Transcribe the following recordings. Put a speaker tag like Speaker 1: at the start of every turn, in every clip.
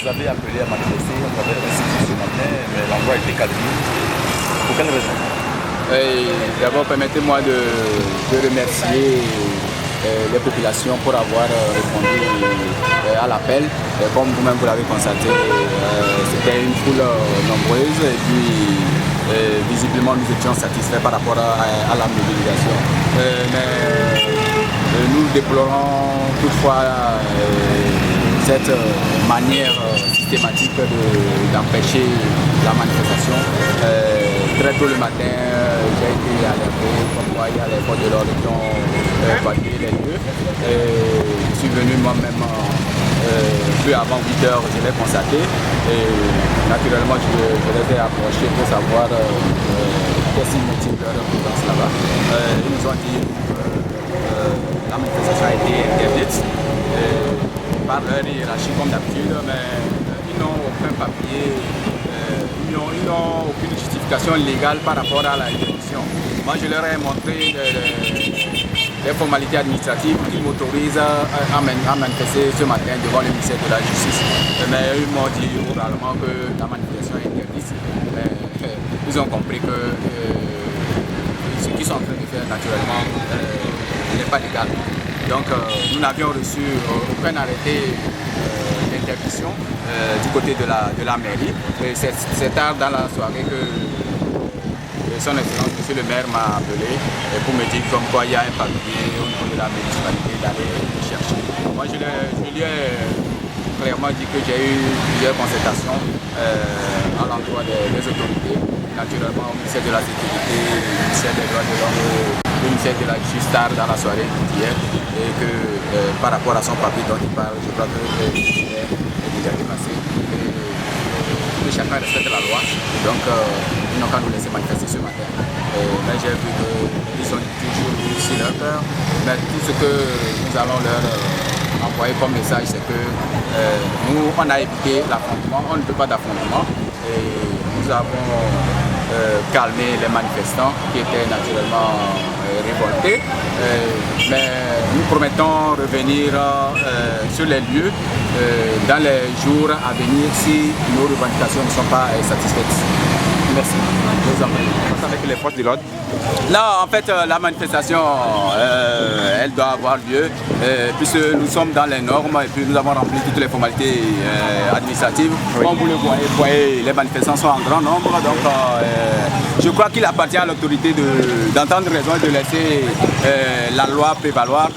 Speaker 1: vous avez appelé à manifester à travers un site ce matin, mais l'endroit a été qualifié. Pour quelle raison?
Speaker 2: D'abord, permettez-moi de remercier les populations pour avoir répondu à l'appel. Comme vous-même vous l'avez constaté, c'était une foule nombreuse et puis visiblement nous étions satisfaits par rapport à la mobilisation. Mais nous déplorons toutefois cette manière systématique d'empêcher la manifestation. Très tôt le matin, j'ai été alerté comme quoi il y a les forces de l'ordre qui ont évacué les lieux. Je suis venu moi-même peu avant 8 heures, je l'ai constaté. Et naturellement, je les ai approchés pour savoir qu'est-ce qui motive leur présence là-bas. Ils nous ont dit que la manifestation a été interdite par leur hiérarchie comme d'habitude, mais ils n'ont aucun papier. Ils n'ont aucune justification légale par rapport à la interdiction. Moi, je leur ai montré les formalités administratives qui m'autorisent à manifester ce matin devant le ministère de la Justice. Mais ils m'ont dit oralement que la manifestation est interdite. Ils ont compris que ce qu'ils sont en train de faire naturellement n'est pas légal. Donc, nous n'avions reçu aucun arrêté d'interdiction du côté de la mairie. C'est tard dans la soirée que son excellence, monsieur le maire, m'a appelé pour me dire comme quoi il y a un papier au niveau de la municipalité d'aller le chercher. Moi, je lui ai clairement dit que j'ai eu plusieurs concertations à l'endroit des autorités, naturellement au ministère de la Sécurité, au ministère des droits de l'homme, au ministère de la Justice tard dans la soirée d'hier, et que par rapport à son papier dont il parle, je crois que est déjà dépassé. Que chacun respecte la loi, donc ils n'ont qu'à nous laisser manifester ce matin. Mais j'ai vu qu'ils sont toujours sur leur cœur, mais tout ce que nous allons leur envoyer comme message, c'est que nous, on a évité l'affrontement, on ne veut pas d'affrontement, et nous avons calmé les manifestants qui étaient naturellement révoltés, mais nous promettons revenir sur les lieux dans les jours à venir si nos revendications ne sont pas satisfaites. Merci. Je vous en prie.
Speaker 3: Avec les forces de l'ordre?
Speaker 2: Là, en fait, la manifestation, elle doit avoir lieu, puisque nous sommes dans les normes et puis nous avons rempli toutes les formalités administratives. Oui. Comme vous le voyez, les manifestants sont en grand nombre, donc je crois qu'il appartient à l'autorité d'entendre raison et de laisser la loi prévaloir,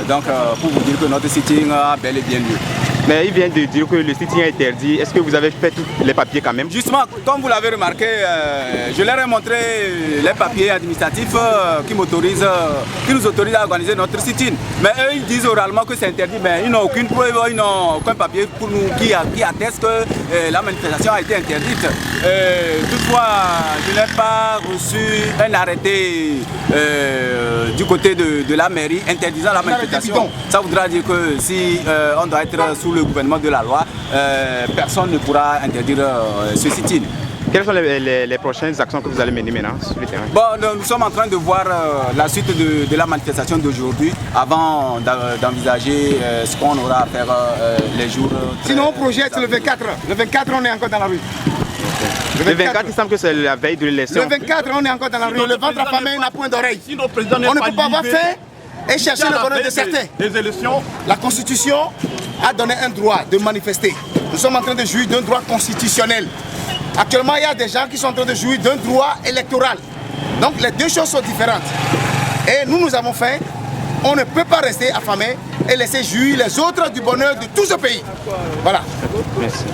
Speaker 2: donc pour vous dire que notre sitting a bel et bien lieu.
Speaker 3: Mais il vient de dire que le sitting est interdit. Est-ce que vous avez fait tous les papiers quand même?
Speaker 2: Justement, comme vous l'avez remarqué, je leur ai montré les papiers administratifs qui nous autorisent à organiser notre sitting. Mais eux, ils disent oralement que c'est interdit, mais ils n'ont aucune preuve, ils n'ont aucun papier pour nous qui atteste que la manifestation a été interdite. Toutefois, je n'ai pas reçu un arrêté du côté de la mairie interdisant la manifestation. Ça voudra dire que si on doit être sous le gouvernement de la loi, personne ne pourra interdire ce sit-in.
Speaker 3: Quelles sont les prochaines actions que vous allez mener maintenant sur le terrain?
Speaker 2: Bon, nous sommes en train de voir la suite de la manifestation d'aujourd'hui avant d'envisager ce qu'on aura à faire les jours.
Speaker 4: Sinon, on projette le 24. Le 24, on est encore dans la rue.
Speaker 3: Le 24, il semble que c'est la veille de l'élection.
Speaker 4: Le 24, on est encore dans la rue. Le ventre affamé n'a point d'oreille. On ne peut pas avoir fait et chercher le bonheur de certains. La Constitution a donné un droit de manifester. Nous sommes en train de jouir d'un droit constitutionnel. Actuellement, il y a des gens qui sont en train de jouir d'un droit électoral. Donc les deux choses sont différentes. Et nous avons faim. On ne peut pas rester affamé et laisser jouir les autres du bonheur de tout ce pays. Voilà.
Speaker 3: Merci.